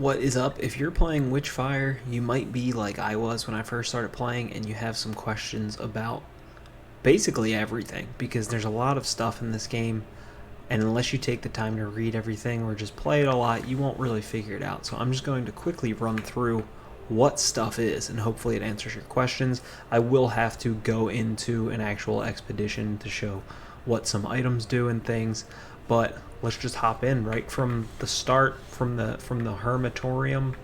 What is up? If you're playing Witchfire, you might be like I was when I first started playing, and you have some questions about basically everything, because there's a lot of stuff in this game, and unless you take the time to read everything or just play it a lot, you won't really figure it out. So I'm just going to quickly run through what stuff is, and hopefully it answers your questions. I will have to go into an actual expedition to show what some items do and things, but let's just hop in right from the start, from the hermitorium.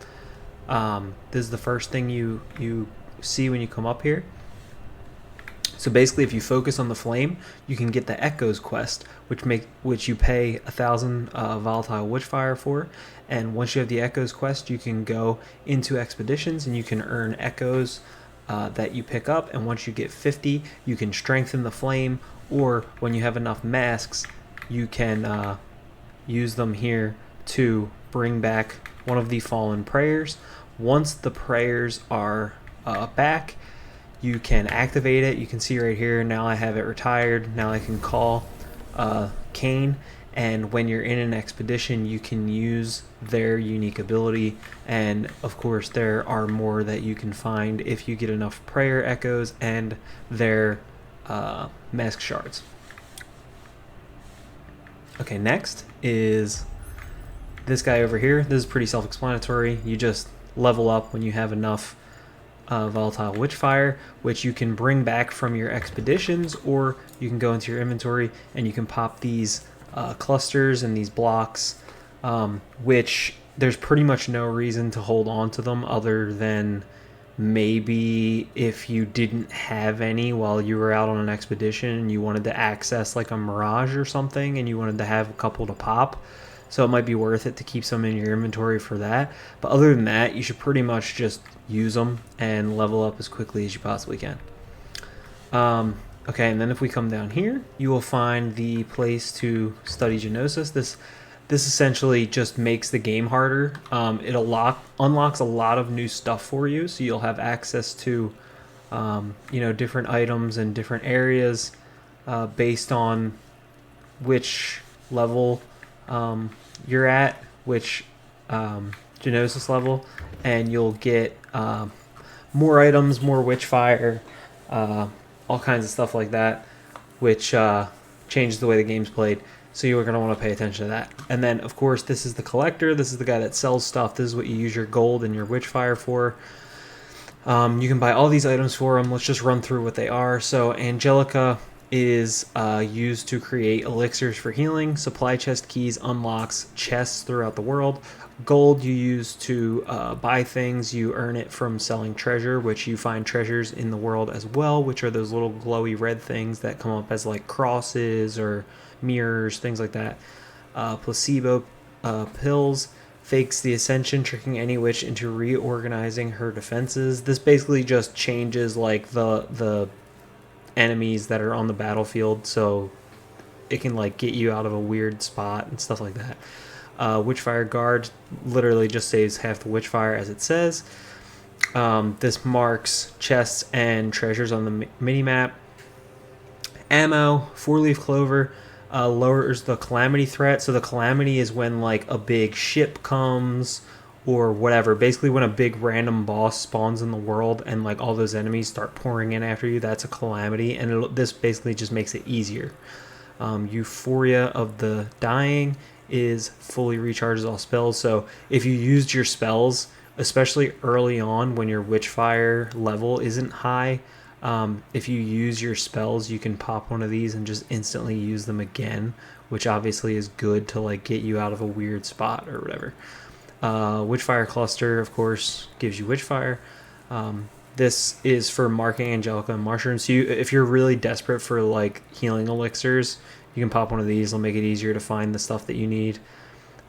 This is the first thing you see when you come up here. So basically, if you focus on the flame, you can get the Echoes quest, which you pay 1,000 volatile Witchfire for. And once you have the Echoes quest, you can go into expeditions and you can earn Echoes that you pick up. And once you get 50, you can strengthen the flame. Or when you have enough masks, you can use them here to bring back one of the fallen prayers. Once the prayers are back, you can activate it. You can see right here, now I have it retired. Now I can call Kane, and when you're in an expedition, you can use their unique ability. And of course, there are more that you can find if you get enough prayer echoes and their mask shards. Okay, next is this guy over here. This is pretty self-explanatory. You just level up when you have enough volatile Witchfire, which you can bring back from your expeditions, or you can go into your inventory and you can pop these clusters and these blocks, which there's pretty much no reason to hold on to them other than maybe if you didn't have any while you were out on an expedition and you wanted to access like a mirage or something and you wanted to have a couple to pop. So it might be worth it to keep some in your inventory for that. But other than that, you should pretty much just use them and level up as quickly as you possibly can. Okay, and then if we come down here, you will find the place to study Genosis. This essentially just makes the game harder. It unlocks a lot of new stuff for you, so you'll have access to different items and different areas based on which level you're at, which Genosis level, and you'll get more items, more Witchfire, all kinds of stuff like that, which changes the way the game's played. So you're going to want to pay attention to that. And then, of course, this is the collector. This is the guy that sells stuff. This is what you use your gold and your Witchfire for. You can buy all these items for them. Let's just run through what they are. So Angelica is used to create elixirs for healing. Supply chest keys unlocks chests throughout the world. Gold you use to buy things. You earn it from selling treasure, which you find treasures in the world as well, which are those little glowy red things that come up as like crosses or mirrors, things like that. Placebo pills fakes the ascension, tricking any witch into reorganizing her defenses. This basically just changes like the enemies that are on the battlefield, so it can like get you out of a weird spot and stuff like that. Witchfire guard literally just saves half the Witchfire, as it says. This marks chests and treasures on the mini map. Ammo, 4-leaf clover, lowers the calamity threat. So the calamity is when like a big ship comes or whatever. Basically when a big random boss spawns in the world and like all those enemies start pouring in after you, that's a calamity. And this basically just makes it easier. Euphoria of the Dying is fully recharges all spells. So if you used your spells, especially early on when your Witchfire level isn't high, if you use your spells, you can pop one of these and just instantly use them again, which obviously is good to like get you out of a weird spot or whatever. Witchfire cluster, of course, gives you Witchfire. This is for marking Angelica and mushrooms. So if you're really desperate for like healing elixirs, you can pop one of these. It'll make it easier to find the stuff that you need.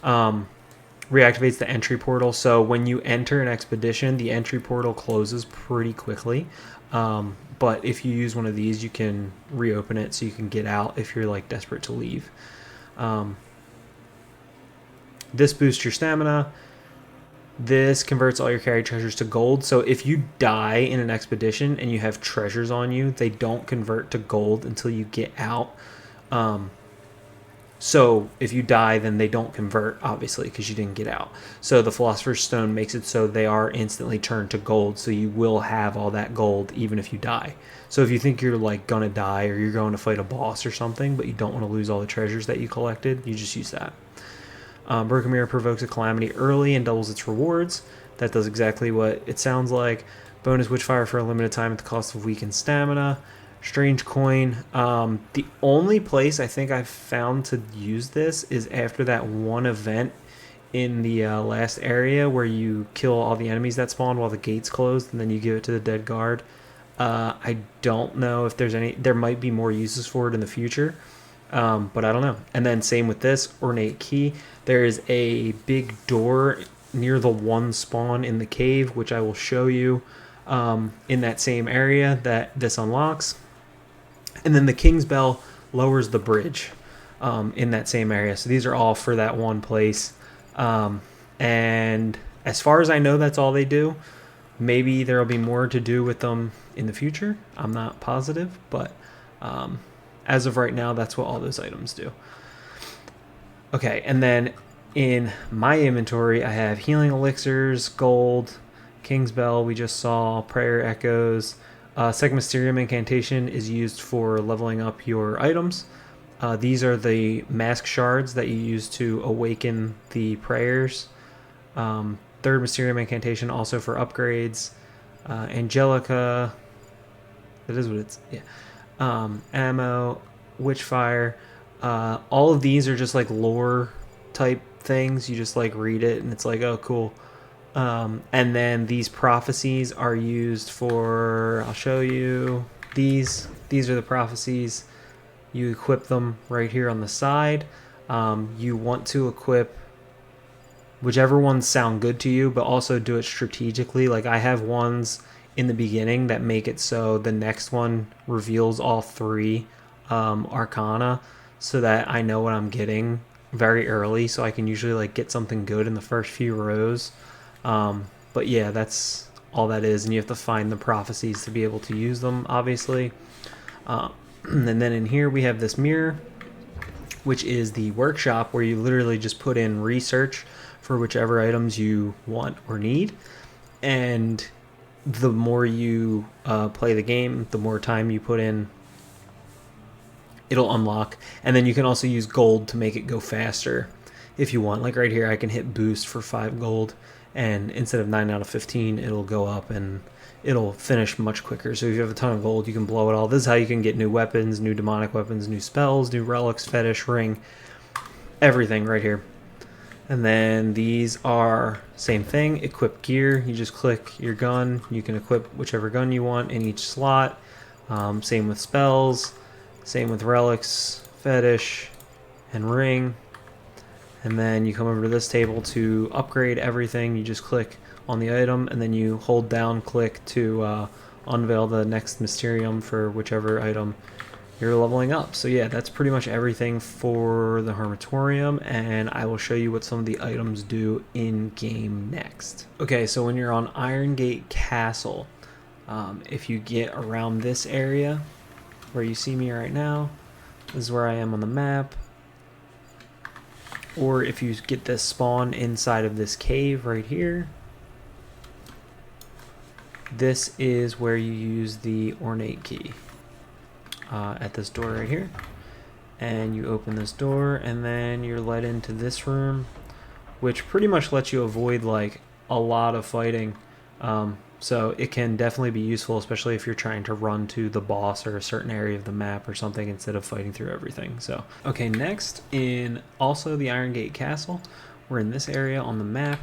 Reactivates the entry portal. So when you enter an expedition, the entry portal closes pretty quickly. But if you use one of these, you can reopen it so you can get out if you're like desperate to leave. This boosts your stamina. This converts all your carried treasures to gold. So if you die in an expedition and you have treasures on you, they don't convert to gold until you get out. So if you die, then they don't convert, obviously, because you didn't get out. So the Philosopher's Stone makes it so they are instantly turned to gold. So you will have all that gold even if you die. So if you think you're like gonna die or you're going to fight a boss or something, but you don't want to lose all the treasures that you collected, you just use that. Broken Mirror provokes a calamity early and doubles its rewards. That does exactly what it sounds like. Bonus Witchfire for a limited time at the cost of weakened stamina. Strange Coin. The only place I think I've found to use this is after that one event in the last area where you kill all the enemies that spawn while the gate's closed, and then you give it to the dead guard. I don't know if there's any. There might be more uses for it in the future, but I don't know. And then same with this Ornate Key. There is a big door near the one spawn in the cave, which I will show you in that same area that this unlocks. And then the King's Bell lowers the bridge in that same area. So these are all for that one place. And as far as I know, that's all they do. Maybe there will be more to do with them in the future. I'm not positive, but as of right now, that's what all those items do. Okay, and then in my inventory, I have Healing Elixirs, Gold, King's Bell, we just saw, Prayer Echoes. Second Mysterium Incantation is used for leveling up your items. These are the Mask Shards that you use to awaken the prayers. Third Mysterium Incantation also for upgrades. Angelica, that is what it's, yeah. Ammo, Witchfire. All of these are just like lore type things. You just like read it and it's like, oh, cool. And then these prophecies are used for, I'll show you, these are the prophecies. You equip them right here on the side. You want to equip whichever ones sound good to you, but also do it strategically. Like I have ones in the beginning that make it so the next one reveals all three arcana, so that I know what I'm getting very early, so I can usually like get something good in the first few rows. But yeah, that's all that is, and you have to find the prophecies to be able to use them, obviously. And then in here we have this mirror, which is the workshop where you literally just put in research for whichever items you want or need. And the more you play the game, the more time you put in, it'll unlock. And then you can also use gold to make it go faster if you want. Like right here, I can hit boost for 5 gold, and instead of 9 out of 15, it'll go up and it'll finish much quicker. So if you have a ton of gold, you can blow it all. This is how you can get new weapons, new demonic weapons, new spells, new relics, fetish, ring, everything right here. And then these are same thing, equip gear. You just click your gun. You can equip whichever gun you want in each slot. Same with spells, same with relics, fetish, and ring. And then you come over to this table to upgrade everything. You just click on the item, and then you hold down click to unveil the next Mysterium for whichever item you're leveling up. So yeah, that's pretty much everything for the Hermitorium, and I will show you what some of the items do in game next. Okay, so when you're on Iron Gate Castle, if you get around this area where you see me right now, this is where I am on the map. Or if you get this spawn inside of this cave right here, this is where you use the Ornate Key at this door right here. And you open this door, and then you're led into this room, which pretty much lets you avoid like a lot of fighting. So it can definitely be useful, especially if you're trying to run to the boss or a certain area of the map or something instead of fighting through everything. So, okay, next in also the Iron Gate Castle, we're in this area on the map.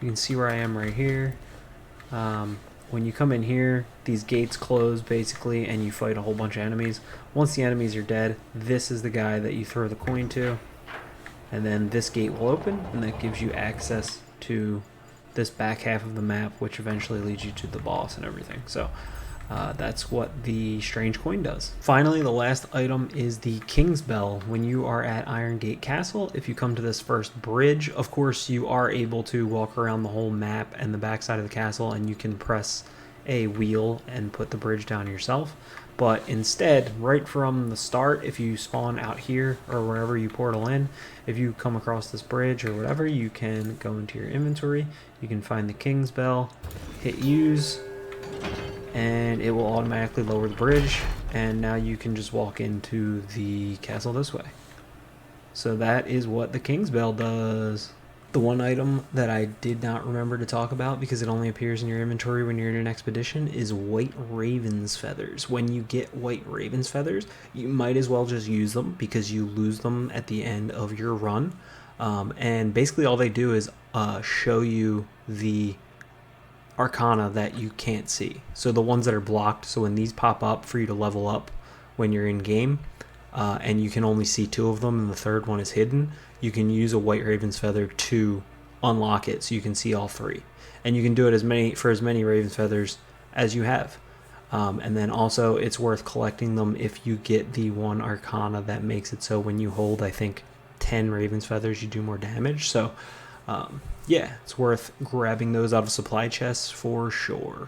You can see where I am right here. When you come in here, these gates close basically, and you fight a whole bunch of enemies. Once the enemies are dead, this is the guy that you throw the coin to, and then this gate will open, and that gives you access to this back half of the map, which eventually leads you to the boss and everything. So that's what the strange coin does. Finally, the last item is the King's Bell. When you are at Iron Gate Castle, if you come to this first bridge, of course you are able to walk around the whole map and the back side of the castle, and you can press a wheel and put the bridge down yourself. But instead, right from the start, if you spawn out here or wherever you portal in, if you come across this bridge or whatever, you can go into your inventory. You can find the King's Bell, hit use, and it will automatically lower the bridge. And now you can just walk into the castle this way. So that is what the King's Bell does. The one item that I did not remember to talk about because it only appears in your inventory when you're in an expedition is white raven's feathers. When you get white raven's feathers, you might as well just use them because you lose them at the end of your run. And basically all they do is show you the arcana that you can't see. So the ones that are blocked, so when these pop up for you to level up when you're in game, and you can only see 2 of them and the third one is hidden, you can use a white raven's feather to unlock it so you can see all 3. And you can do it for as many raven's feathers as you have. And then also it's worth collecting them if you get the one arcana that makes it so when you hold, I think, 10 raven's feathers, you do more damage. So yeah, it's worth grabbing those out of supply chests for sure.